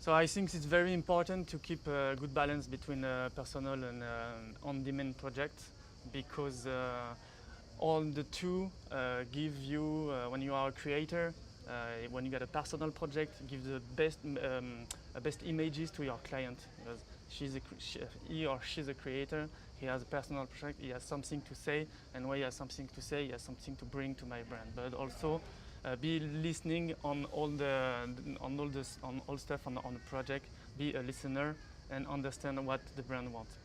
So I think it's very important to keep a good balance between personal and on-demand projects, because all the two give you, when you are a creator, when you get a personal project, give the best images to your client, because he or she's a creator, he has a personal project, he has something to say, and when he has something to say, he has something to bring to my brand. But also be listening on all stuff on the project, be a listener and understand what the brand wants.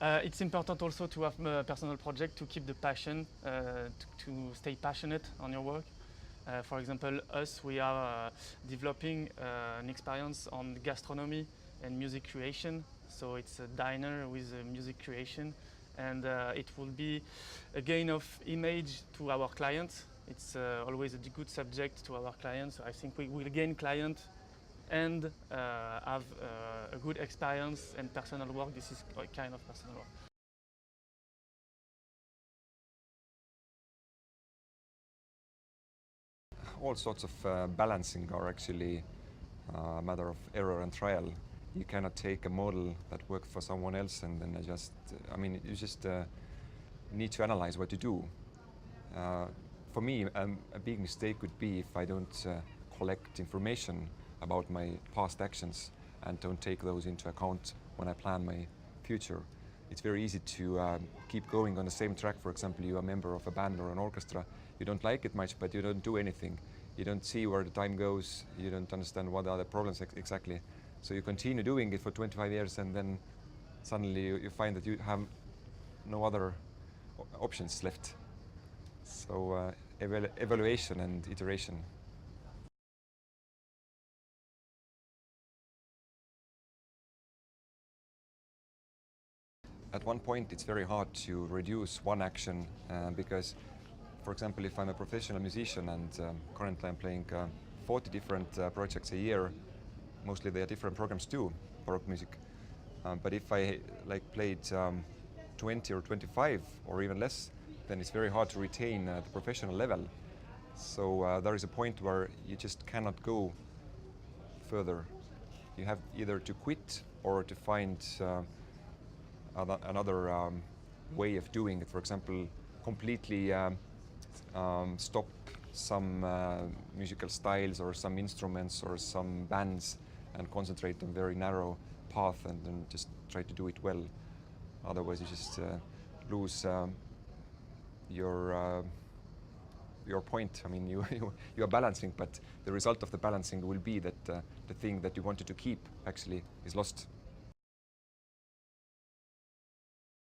It's important also to have a personal project to keep the passion, to stay passionate on your work. For example, we are developing an experience on gastronomy and music creation. So it's a diner with music creation, and it will be a gain of image to our clients. It's always a good subject to our clients. So I think we will gain clients and have a good experience and personal work. This is a kind of personal work. All sorts of balancing are actually a matter of error and trial. You cannot take a model that worked for someone else and then adjust. You just need to analyze what you do. For me, a big mistake would be if I don't collect information about my past actions and don't take those into account when I plan my future. It's very easy to keep going on the same track. For example, you're a member of a band or an orchestra. You don't like it much, but you don't do anything. You don't see where the time goes. You don't understand what are the problems exactly. So you continue doing it for 25 years, and then suddenly you find that you have no other options left. So evaluation and iteration. At one point, it's very hard to reduce one action because, for example, if I'm a professional musician and currently I'm playing 40 different projects a year, mostly they are different programs too, baroque music. But if I played 20 or 25 or even less, then it's very hard to retain the professional level. So there is a point where you just cannot go further. You have either to quit or to find another way of doing it. For example, completely stop some musical styles or some instruments or some bands and concentrate on very narrow path and then just try to do it well. Otherwise you just lose your point. You are balancing, but the result of the balancing will be that the thing that you wanted to keep actually is lost.